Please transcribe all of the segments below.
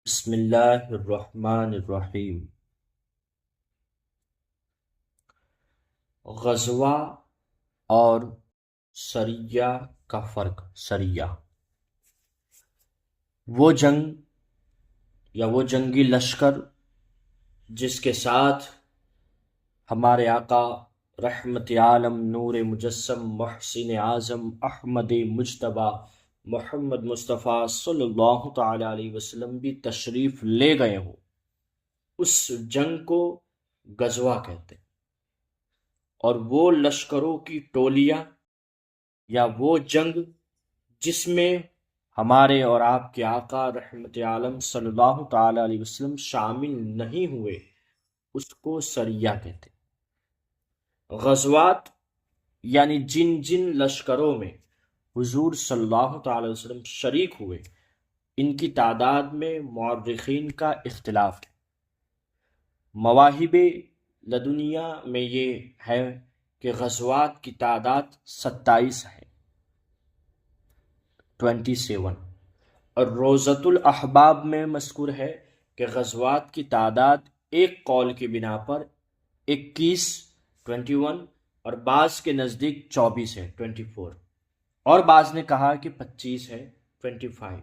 بسم اللہ الرحمن الرحیم۔ غزوہ اور سریہ کا فرق۔ سریہ وہ جنگ یا وہ جنگی لشکر جس کے ساتھ ہمارے آقا رحمت عالم نور مجسم محسن اعظم احمد مجتبی محمد مصطفیٰ صلی اللہ تعالی علیہ وسلم بھی تشریف لے گئے ہوں، اس جنگ کو غزوہ کہتے ہیں۔ اور وہ لشکروں کی ٹولیاں یا وہ جنگ جس میں ہمارے اور آپ کے آقا رحمت عالم صلی اللہ تعالی علیہ وسلم شامل نہیں ہوئے، اس کو سریہ کہتے ہیں۔ غزوات یعنی جن جن لشکروں میں حضور صلی اللہ تعالی وسلم شریک ہوئے، ان کی تعداد میں مورخین کا اختلاف ہے۔ مواہب لدنیا میں یہ ہے کہ غزوات کی تعداد 27 ہے، 27، اور روضۃ الاحباب میں مذکور ہے کہ غزوات کی تعداد ایک قول کی بنا پر 21، 21، اور بعض کے نزدیک 24 ہے، 24، اور بعض نے کہا کہ 25 ہے، 25،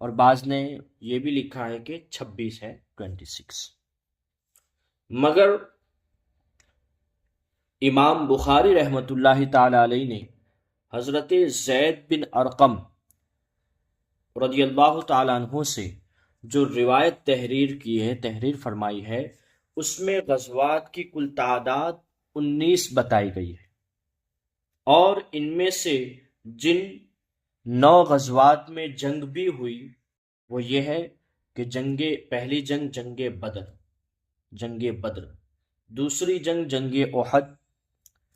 اور بعض نے یہ بھی لکھا ہے کہ 26 ہے، 26۔ مگر امام بخاری رحمۃ اللہ تعالی علیہ نے حضرت زید بن ارقم رضی اللہ تعالیٰ عنہ سے جو روایت تحریر فرمائی ہے، اس میں غزوات کی کل تعداد 19 بتائی گئی ہے، اور ان میں سے جن 9 غزوات میں جنگ بھی ہوئی وہ یہ ہے کہ پہلی جنگ بدر، دوسری جنگ احد،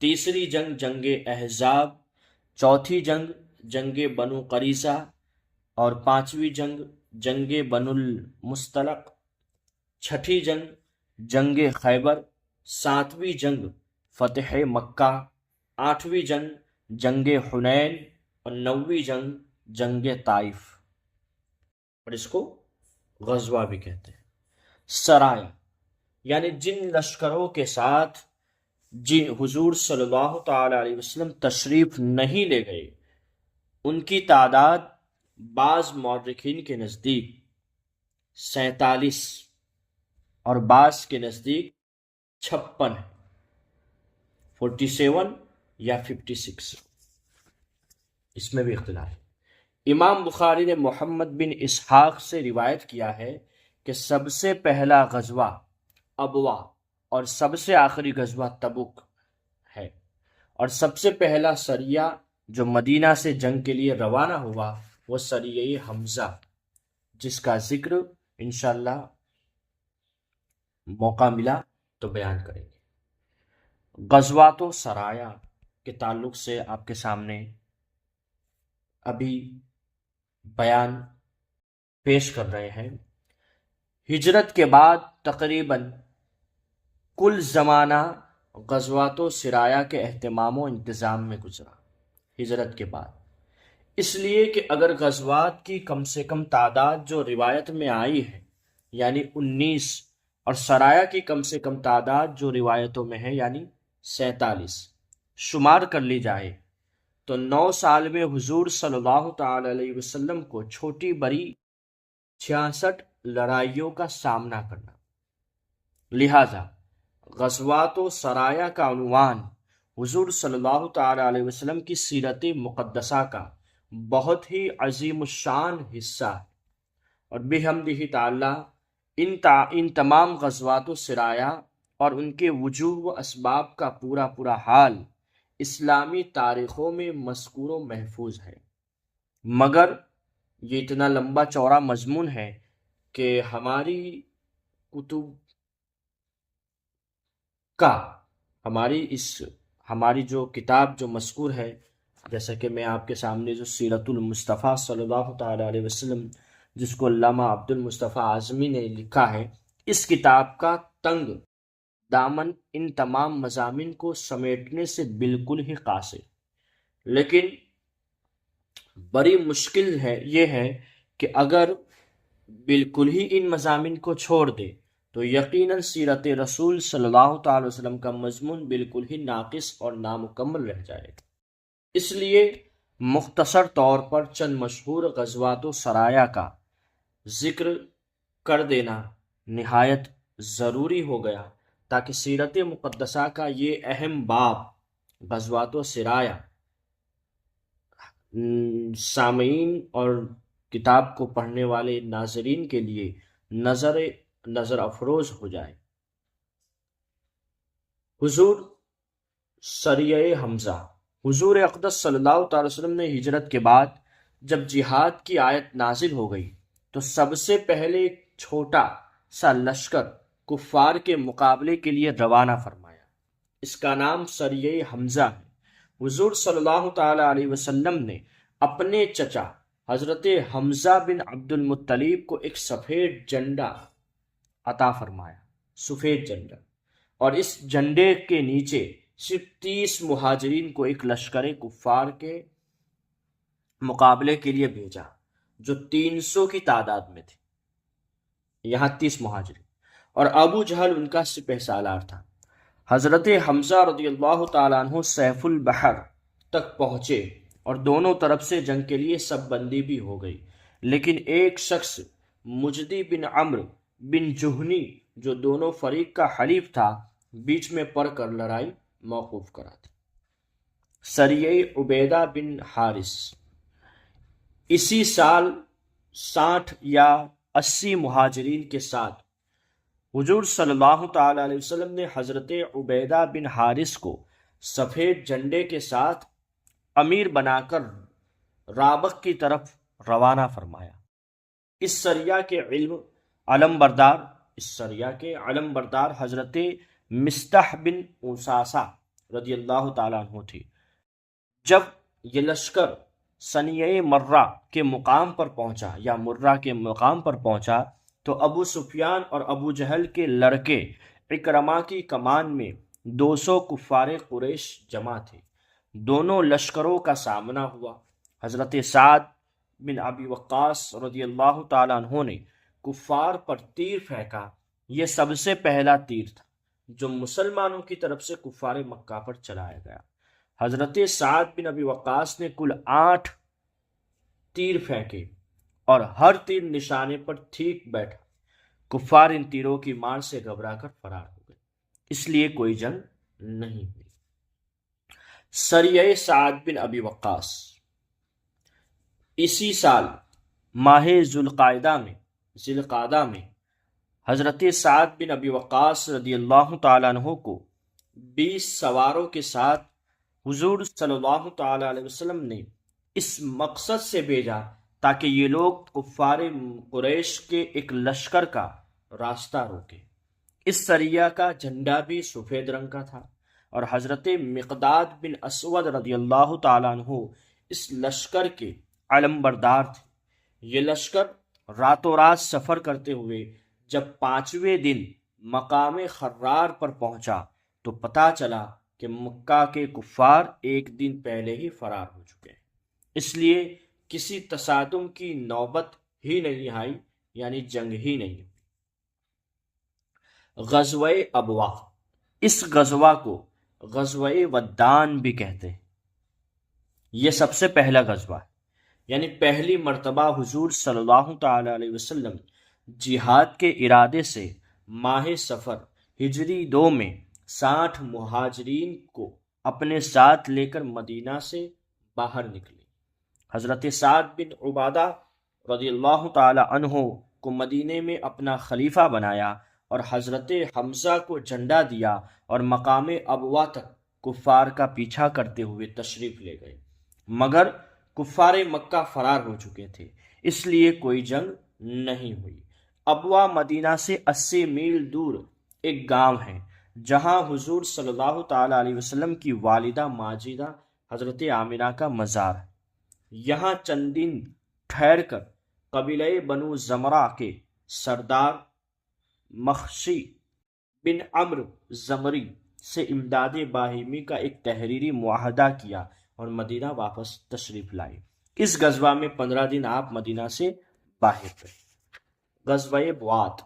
تیسری جنگ احزاب، چوتھی جنگ بنو قریظہ، اور پانچویں جنگ بنو المصطلق، چھٹی جنگ خیبر، ساتویں جنگ فتح مکہ، آٹھویں جنگ حنین، اور نویں جنگ طائف، اور اس کو غزوہ بھی کہتے ہیں۔ سرایہ یعنی جن لشکروں کے ساتھ حضور صلی اللہ تعالی علیہ وسلم تشریف نہیں لے گئے، ان کی تعداد بعض مورخین کے نزدیک 47 اور بعض کے نزدیک 56 ہے، 47 یا 56، اس میں بھی اختلاف ہے۔ امام بخاری نے محمد بن اسحاق سے روایت کیا ہے کہ سب سے پہلا غزوہ ابوا اور سب سے آخری غزوہ تبوک ہے، اور سب سے پہلا سریہ جو مدینہ سے جنگ کے لیے روانہ ہوا وہ سریہ حمزہ، جس کا ذکر انشاءاللہ موقع ملا تو بیان کریں گے۔ غزوات و سرایہ کے تعلق سے آپ کے سامنے ابھی بیان پیش کر رہے ہیں۔ ہجرت کے بعد تقریباً کل زمانہ غزوات و سرایہ کے اہتمام و انتظام میں گزرا ہجرت کے بعد، اس لیے کہ اگر غزوات کی کم سے کم تعداد جو روایت میں آئی ہے یعنی 19، اور سرایہ کی کم سے کم تعداد جو روایتوں میں ہے یعنی 47 شمار کر لی جائے تو 9 سال میں حضور صلی اللہ تعالی علیہ وسلم کو چھوٹی بڑی 66 لڑائیوں کا سامنا کرنا۔ لہذا غزوات و سرایہ کا عنوان حضور صلی اللہ تعالی علیہ وسلم کی سیرت مقدسہ کا بہت ہی عظیم الشان حصہ ہے، اور بحمدہ تعالی ان تمام غزوات و سرایہ اور ان کے وجوہ و اسباب کا پورا حال اسلامی تاریخوں میں مذکور و محفوظ ہے، مگر یہ اتنا لمبا چوڑا مضمون ہے کہ ہماری کتب کا ہماری جو کتاب جو مذکور ہے، جیسا کہ میں آپ کے سامنے جو سیرت المصطفیٰ صلی اللہ تعالی علیہ وسلم جس کو علامہ عبد المصطفیٰ اعظمی نے لکھا ہے، اس کتاب کا تنگ دامن ان تمام مضامین کو سمیٹنے سے بالکل ہی قاصر، لیکن بڑی مشکل ہے یہ ہے کہ اگر بالکل ہی ان مضامین کو چھوڑ دے تو یقیناً سیرت رسول صلی اللہ تعالی وسلم کا مضمون بالکل ہی ناقص اور نامکمل رہ جائے گا۔ اس لیے مختصر طور پر چند مشہور غزوات و سرایا کا ذکر کر دینا نہایت ضروری ہو گیا، تاکہ سیرت مقدسہ کا یہ اہم باب غزوات و سرایا سامعین اور کتاب کو پڑھنے والے ناظرین کے لیے نظر افروز ہو جائے۔ حضور سریہ حمزہ، حضور اقدس صلی اللہ تعالی وسلم نے ہجرت کے بعد جب جہاد کی آیت نازل ہو گئی تو سب سے پہلے ایک چھوٹا سا لشکر کفار کے مقابلے کے لیے روانہ فرمایا۔ اس کا نام سریہ حمزہ ہے۔ حضور صلی اللہ تعالی علیہ وسلم نے اپنے چچا حضرت حمزہ بن عبد المطلب کو ایک سفید جھنڈا عطا فرمایا، سفید جھنڈا، اور اس جھنڈے کے نیچے صرف 30 مہاجرین کو ایک لشکر کفار کے مقابلے کے لیے بھیجا جو 300 کی تعداد میں تھے، یہاں 30 مہاجرین، اور ابو جہل ان کا سپہ سالار تھا۔ حضرت حمزہ رضی اللہ تعالیٰ عنہ سیف البحر تک پہنچے اور دونوں طرف سے جنگ کے لیے سب بندی بھی ہو گئی، لیکن ایک شخص مجدی بن عمرو بن جہنی جو دونوں فریق کا حلیف تھا بیچ میں پڑ کر لڑائی موقوف کرا دی۔ سریہ عبیدہ بن حارث، اسی سال 60 یا 80 مہاجرین کے ساتھ حضور صلی اللہ تعالی علیہ وسلم نے حضرت عبیدہ بن حارث کو سفید جھنڈے کے ساتھ امیر بنا کر رابغ کی طرف روانہ فرمایا۔ اس سریہ کے علم بردار حضرت مستح بن اساسہ رضی اللہ تعالیٰ عنہ تھی۔ جب یہ لشکر ثنیہ مرہ کے مقام پر پہنچا تو ابو سفیان اور ابو جہل کے لڑکے اکرمہ کی کمان میں 200 کفار قریش جمع تھے۔ دونوں لشکروں کا سامنا ہوا۔ حضرت سعد بن ابی وقاص رضی اللہ تعالیٰ عنہ نے کفار پر تیر پھینکا۔ یہ سب سے پہلا تیر تھا جو مسلمانوں کی طرف سے کفار مکہ پر چلایا گیا۔ حضرت سعد بن ابی وقاص نے کل 8 تیر پھینکے اور ہر تیر نشانے پر ٹھیک بیٹھا۔ کفار ان تیروں کی مار سے گھبرا کر فرار ہو گئے، اس لیے کوئی جنگ نہیں ہوئی۔ سریہ سعد بن ابی وقاص، اسی سال ماہ ذوالقعدہ میں حضرت سعد بن ابی وقاص رضی اللہ تعالیٰ عنہ کو 20 سواروں کے ساتھ حضور صلی اللہ تعالیٰ علیہ وسلم نے اس مقصد سے بھیجا تاکہ یہ لوگ کفار قریش کے ایک لشکر کا راستہ روکے۔ اس سریہ کا جھنڈا بھی سفید رنگ کا تھا اور حضرت مقداد بن اسود رضی اللہ تعالیٰ عنہ اس لشکر کے علم بردار تھے۔ یہ لشکر راتوں رات سفر کرتے ہوئے جب 5ویں دن مقام خرار پر پہنچا تو پتہ چلا کہ مکہ کے کفار ایک دن پہلے ہی فرار ہو چکے ہیں، اس لیے کسی تصادم کی نوبت ہی نہیں آئی، یعنی جنگ ہی نہیں ہوئی۔ غزوہ ابواء، اس غزوہ کو غزوہ ودان بھی کہتے ہیں۔ یہ سب سے پہلا غزوہ ہے، یعنی پہلی مرتبہ حضور صلی اللہ تعالی علیہ وسلم جہاد کے ارادے سے ماہ سفر ہجری 2 میں 60 مہاجرین کو اپنے ساتھ لے کر مدینہ سے باہر نکلے۔ حضرت سعد بن عبادہ رضی اللہ تعالی عنہ کو مدینے میں اپنا خلیفہ بنایا اور حضرت حمزہ کو جھنڈا دیا اور مقام ابوا تک کفار کا پیچھا کرتے ہوئے تشریف لے گئے، مگر کفار مکہ فرار ہو چکے تھے، اس لیے کوئی جنگ نہیں ہوئی۔ ابوا مدینہ سے 80 میل دور ایک گاؤں ہے جہاں حضور صلی اللہ تعالی علیہ وسلم کی والدہ ماجدہ حضرت آمنہ کا مزار ہے۔ یہاں چند دن ٹھہر کر قبیلہ بنو زمرہ کے سردار مخشی بن عمرو زمری سے امداد باہمی کا ایک تحریری معاہدہ کیا اور مدینہ واپس تشریف لائے۔ اس غزوہ میں 15 دن آپ مدینہ سے باہر رہے۔ غزوہ بوات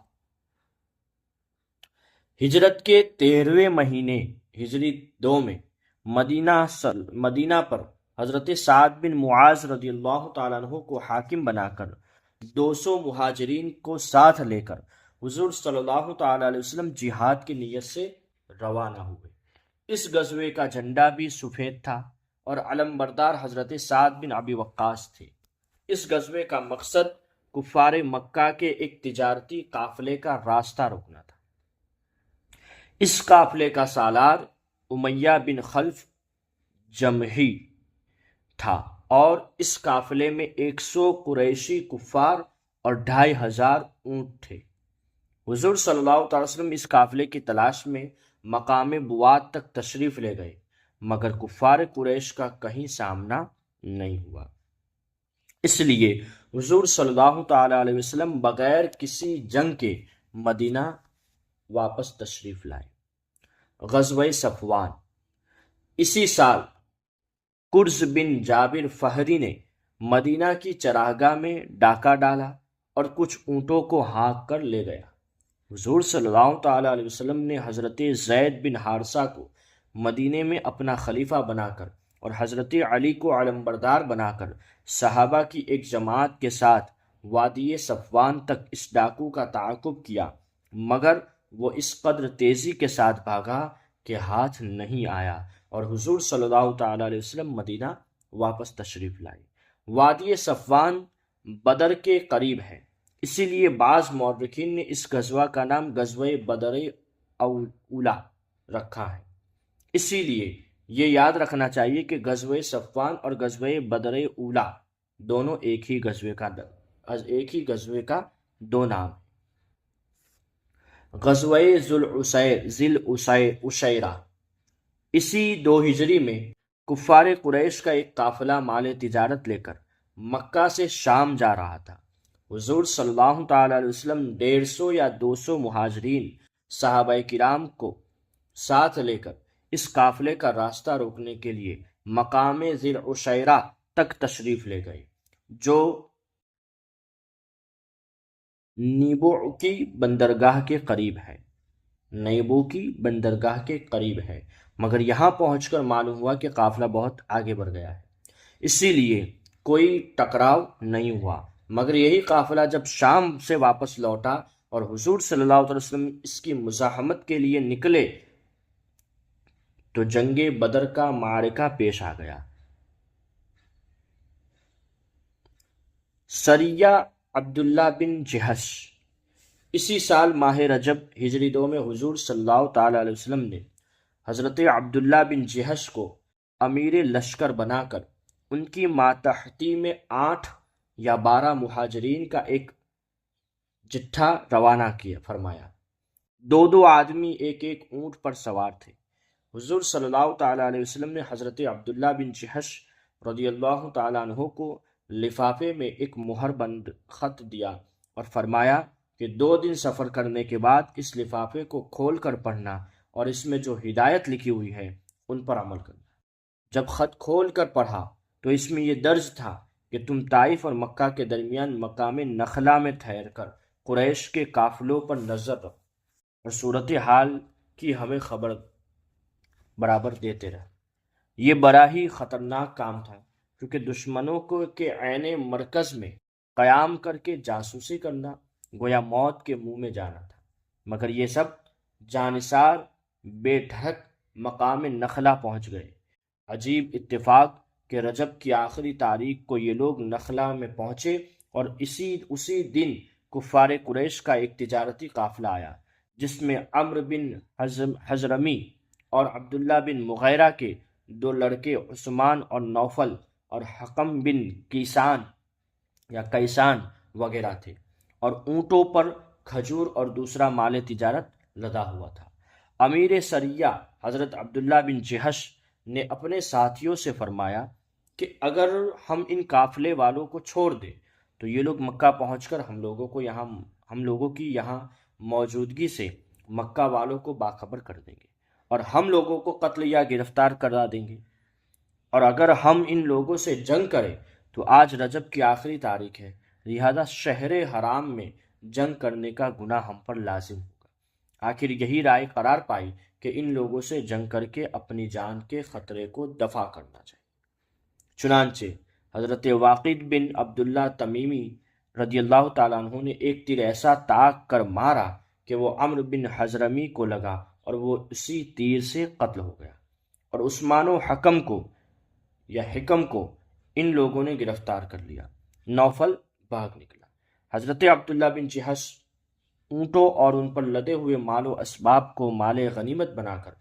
ہجرت کے 13ویں مہینے ہجری 2 میں مدینہ پر حضرت سعد بن معاذ رضی اللہ تعالیٰ عنہ کو حاکم بنا کر 200 مہاجرین کو ساتھ لے کر حضور صلی اللہ تعالیٰ علیہ وسلم جہاد کی نیت سے روانہ ہوئے۔ اس غزوے کا جھنڈا بھی سفید تھا اور علم بردار حضرت سعد بن ابی وقاص تھے۔ اس غزوے کا مقصد کفار مکہ کے ایک تجارتی قافلے کا راستہ روکنا تھا۔ اس قافلے کا سالار امیہ بن خلف جمحی تھا اور اس قافلے میں 100 قریشی کفار اور 2500 اونٹ تھے۔ حضور صلی اللہ تعالی وسلم اس قافلے کی تلاش میں مقام بوات تک تشریف لے گئے، مگر کفار قریش کا کہیں سامنا نہیں ہوا۔ اس لیے حضور صلی اللہ تعالی علیہ وسلم بغیر کسی جنگ کے مدینہ واپس تشریف لائے۔ غزوہ صفوان اسی سال کرز بن جابر فہری نے مدینہ کی چراگاہ میں ڈاکہ ڈالا اور کچھ اونٹوں کو ہانک کر لے گیا۔ حضور صلی اللہ تعالی علیہ وسلم نے حضرت زید بن حارثہ کو مدینے میں اپنا خلیفہ بنا کر اور حضرت علی کو علمبردار بنا کر صحابہ کی ایک جماعت کے ساتھ وادی صفوان تک اس ڈاکو کا تعاقب کیا، مگر وہ اس قدر تیزی کے ساتھ بھاگا کہ ہاتھ نہیں آیا اور حضور صلی اللہ تعالی علیہ وسلم مدینہ واپس تشریف لائے۔ وادی صفوان بدر کے قریب ہے، اسی لیے بعض مورخین نے اس غزوہ کا نام غزوہ بدر اولا رکھا ہے۔ اسی لیے یہ یاد رکھنا چاہیے کہ غزوہ صفوان اور غزوہ بدر اولا دونوں ایک ہی غزوے کا دو نام ہیں۔ غزوہ ذی العشیرہ اسی 2 ہجری میں کفار قریش کا ایک قافلہ مال تجارت لے کر مکہ سے شام جا رہا تھا۔ حضور صلی اللہ تعالی علیہ وسلم 150 یا 200 مہاجرین صحابہ کرام کو ساتھ لے کر اس قافلے کا راستہ روکنے کے لیے مقام ذی العشیرہ تک تشریف لے گئے، جو نیبو کی بندرگاہ کے قریب ہے، مگر یہاں پہنچ کر معلوم ہوا کہ قافلہ بہت آگے بڑھ گیا ہے، اسی لیے کوئی ٹکراؤ نہیں ہوا۔ مگر یہی قافلہ جب شام سے واپس لوٹا اور حضور صلی اللہ علیہ وسلم اس کی مزاحمت کے لیے نکلے تو جنگ بدر کا معرکہ پیش آ گیا۔ سریہ عبداللہ بن جہش اسی سال ماہ رجب ہجری 2 میں حضور صلی اللہ تعالی علیہ وسلم نے حضرت عبداللہ بن جہش کو امیر لشکر بنا کر ان کی ماتحتی میں 8 یا 12 مہاجرین کا ایک جتھا روانہ فرمایا۔ 2 آدمی ایک اونٹ پر سوار تھے۔ حضور صلی اللہ تعالی علیہ وسلم نے حضرت عبداللہ بن جہش رضی اللہ تعالی عنہ کو لفافے میں ایک مہر بند خط دیا اور فرمایا کہ 2 دن سفر کرنے کے بعد اس لفافے کو کھول کر پڑھنا اور اس میں جو ہدایت لکھی ہوئی ہے ان پر عمل کرنا۔ جب خط کھول کر پڑھا تو اس میں یہ درج تھا کہ تم طائف اور مکہ کے درمیان مقام نخلا میں ٹھہر کر قریش کے قافلوں پر نظر رکھو اور صورتحال کی ہمیں خبر برابر دیتے رہو۔ یہ بڑا ہی خطرناک کام تھا، کیونکہ دشمنوں کے عین مرکز میں قیام کر کے جاسوسی کرنا گویا موت کے منہ میں جانا تھا، مگر یہ سب جانثار بے دھڑک مقام نخلا پہنچ گئے۔ عجیب اتفاق کہ رجب کی آخری تاریخ کو یہ لوگ نخلا میں پہنچے اور اسی دن کفار قریش کا ایک تجارتی قافلہ آیا، جس میں عمرو بن حضرمی اور عبداللہ بن مغیرہ کے 2 لڑکے عثمان اور نوفل اور حکم بن کیسان وغیرہ تھے، اور اونٹوں پر کھجور اور دوسرا مال تجارت لدا ہوا تھا۔ امیر سریہ حضرت عبداللہ بن جہش نے اپنے ساتھیوں سے فرمایا کہ اگر ہم ان قافلے والوں کو چھوڑ دیں تو یہ لوگ مکہ پہنچ کر ہم لوگوں کی یہاں موجودگی سے مکہ والوں کو باخبر کر دیں گے اور ہم لوگوں کو قتل یا گرفتار کرا دیں گے، اور اگر ہم ان لوگوں سے جنگ کریں تو آج رجب کی آخری تاریخ ہے، لہذا شہر حرام میں جنگ کرنے کا گناہ ہم پر لازم ہوگا۔ آخر یہی رائے قرار پائی کہ ان لوگوں سے جنگ کر کے اپنی جان کے خطرے کو دفع کرنا چاہیے۔ چنانچہ حضرت واقد بن عبداللہ تمیمی رضی اللہ تعالیٰ عنہ نے ایک تیر ایسا تاک کر مارا کہ وہ عمرو بن حضرمی کو لگا اور وہ اسی تیر سے قتل ہو گیا، اور عثمان و حکم کو ان لوگوں نے گرفتار کر لیا۔ نوفل بھاگ نکلا۔ حضرت عبداللہ بن جہش اونٹوں اور ان پر لدے ہوئے مال و اسباب کو مال غنیمت بنا کر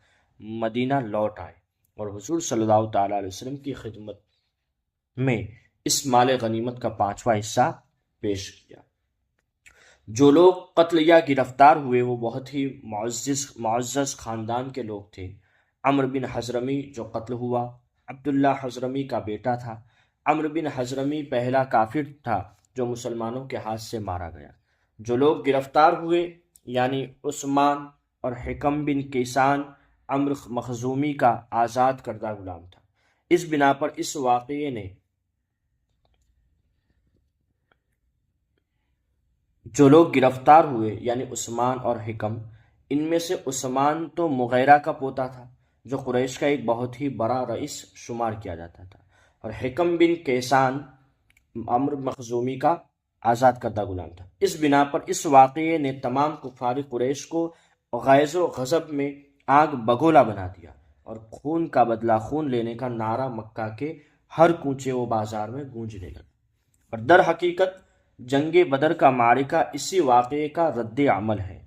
مدینہ لوٹ آئے اور حضور صلی اللہ تعالیٰ علیہ وسلم کی خدمت میں اس مال غنیمت کا 5واں حصہ پیش کیا۔ جو لوگ قتل یا گرفتار ہوئے وہ بہت ہی معزز خاندان کے لوگ تھے۔ عمرو بن حضرمی جو قتل ہوا عبداللہ حضرمی کا بیٹا تھا۔ عمرو بن حضرمی پہلا کافر تھا جو مسلمانوں کے ہاتھ سے مارا گیا۔ جو لوگ گرفتار ہوئے یعنی عثمان اور حکم بن کیسان عمرو مخزومی کا آزاد کردہ غلام تھا۔ اس بنا پر اس واقعے نے جو لوگ گرفتار ہوئے یعنی عثمان اور حکم، ان میں سے عثمان تو مغیرہ کا پوتا تھا جو قریش کا ایک بہت ہی بڑا رئیس شمار کیا جاتا تھا، اور حکم بن کیسان عمرو مخزومی کا آزاد کردہ غلام تھا۔ اس بنا پر اس واقعے نے تمام کفار قریش کو غیظ و غضب میں آگ بگولا بنا دیا، اور خون کا بدلہ خون لینے کا نعرہ مکہ کے ہر کوچے و بازار میں گونجنے لگا۔ اور در حقیقت جنگ بدر کا معرکہ اسی واقعے کا رد عمل ہے۔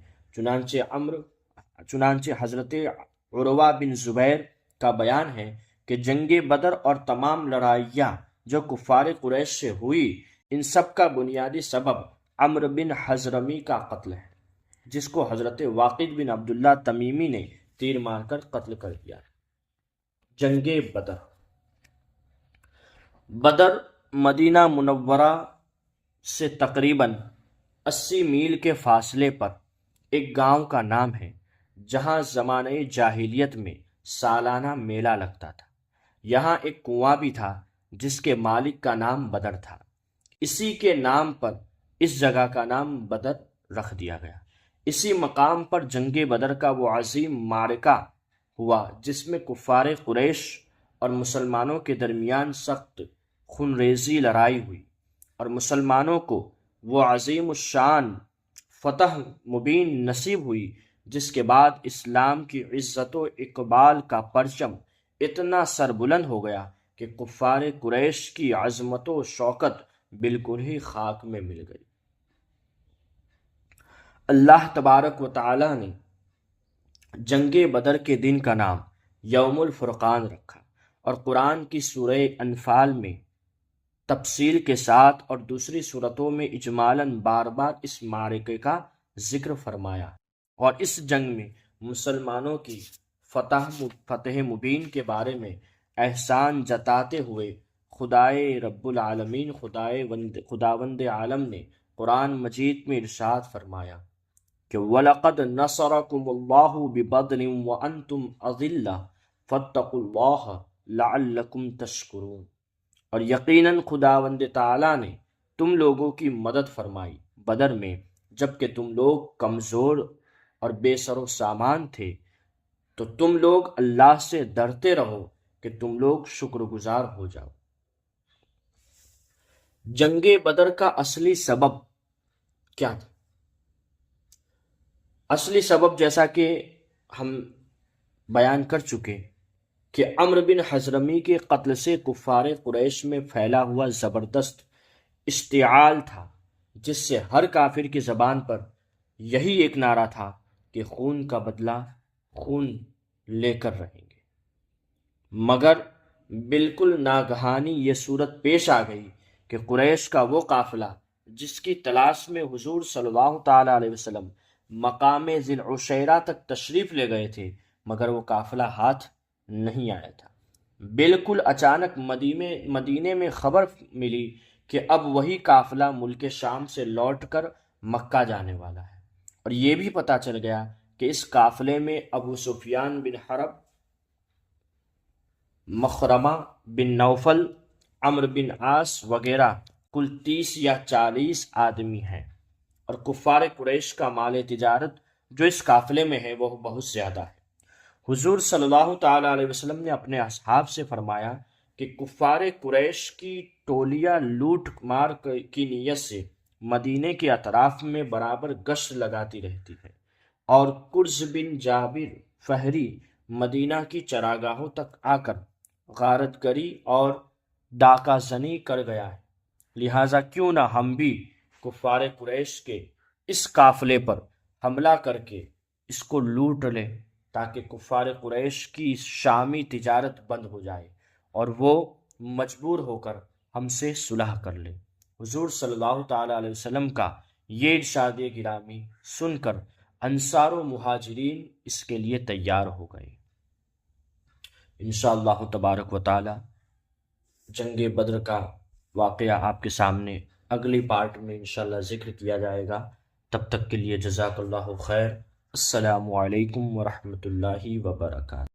چنانچہ حضرت عروہ بن زبیر کا بیان ہے کہ جنگ بدر اور تمام لڑائیاں جو کفار قریش سے ہوئی، ان سب کا بنیادی سبب عمرو بن حضرمی کا قتل ہے، جس کو حضرت واقد بن عبداللہ تمیمی نے تیر مار کر قتل کر دیا۔ جنگ بدر مدینہ منورہ سے تقریباً 80 میل کے فاصلے پر ایک گاؤں کا نام ہے، جہاں زمانہ جاہلیت میں سالانہ میلہ لگتا تھا۔ یہاں ایک کنواں بھی تھا جس کے مالک کا نام بدر تھا۔ اسی کے نام پر اس جگہ کا نام بدر رکھ دیا گیا۔ اسی مقام پر جنگ بدر کا وہ عظیم معرکہ ہوا جس میں کفار قریش اور مسلمانوں کے درمیان سخت خونریزی لڑائی ہوئی، اور مسلمانوں کو وہ عظیم الشان فتح مبین نصیب ہوئی جس کے بعد اسلام کی عزت و اقبال کا پرچم اتنا سربلند ہو گیا کہ کفار قریش کی عظمت و شوکت بالکل ہی خاک میں مل گئی۔ اللہ تبارک و تعالی نے جنگ بدر کے دن کا نام یوم الفرقان رکھا، اور قرآن کی سورہ انفال میں تفصیل کے ساتھ اور دوسری صورتوں میں اجمالاً بار بار اس معرکے کا ذکر فرمایا، اور اس جنگ میں مسلمانوں کی فتح مبین کے بارے میں احسان جتاتے ہوئے خدائے رب العالمین خداوند عالم نے قرآن مجید میں ارشاد فرمایا کہ وَلَقَدْ نَصَرَكُمُ اللَّهُ بِبَدْرٍ وَأَنْتُمْ أَذِلَّةٌ فَاتَّقُوا اللَّهَ لَعَلَّكُمْ تَشْكُرُونَ، اور یقیناً خداوند تعالیٰ نے تم لوگوں کی مدد فرمائی بدر میں جبکہ تم لوگ کمزور اور بے سر و سامان تھے، تو تم لوگ اللہ سے ڈرتے رہو کہ تم لوگ شکر گزار ہو جاؤ۔ جنگ بدر کا اصلی سبب کیا تھا؟ اصلی سبب جیسا کہ ہم بیان کر چکے کہ عمرو بن حضرمی کے قتل سے کفار قریش میں پھیلا ہوا زبردست اشتعال تھا، جس سے ہر کافر کی زبان پر یہی ایک نعرہ تھا کہ خون کا بدلہ خون لے کر رہیں گے۔ مگر بالکل ناگہانی یہ صورت پیش آ گئی کہ قریش کا وہ قافلہ جس کی تلاش میں حضور صلی اللہ تعالیٰ علیہ وسلم مقام ذی العشیرہ تک تشریف لے گئے تھے، مگر وہ قافلہ ہاتھ نہیں آیا تھا۔ بالکل اچانک مدینے میں خبر ملی کہ اب وہی قافلہ ملک شام سے لوٹ کر مکہ جانے والا ہے، اور یہ بھی پتہ چل گیا کہ اس قافلے میں ابو سفیان بن حرب، مخرمہ بن نوفل، عمرو بن عاص وغیرہ کل 30 یا 40 آدمی ہیں۔ اور کفار قریش کا مال تجارت جو اس قافلے میں ہے وہ بہت زیادہ ہے۔ حضور صلی اللہ تعالی علیہ وسلم نے اپنے اصحاب سے فرمایا کہ کفار قریش کی ٹولیاں لوٹ مار کی نیت سے مدینے کے اطراف میں برابر گشت لگاتی رہتی ہے، اور کرز بن جابر فہری مدینہ کی چراگاہوں تک آ کر غارت گری اور ڈاکہ زنی کر گیا ہے، لہٰذا کیوں نہ ہم بھی کفار قریش کے اس قافلے پر حملہ کر کے اس کو لوٹ لیں، تاکہ کفار قریش کی شامی تجارت بند ہو جائے اور وہ مجبور ہو کر ہم سے صلح کر لیں۔ حضور صلی اللہ تعالی علیہ وسلم کا یہ ارشاد گرامی سن کر انصار و مہاجرین اس کے لیے تیار ہو گئے۔ انشاءاللہ تبارک و تعالی جنگ بدر کا واقعہ آپ کے سامنے اگلی پارٹ میں انشاءاللہ ذکر کیا جائے گا۔ تب تک کے لیے جزاک اللہ خیر۔ السلام علیکم ورحمۃ اللہ وبرکاتہ۔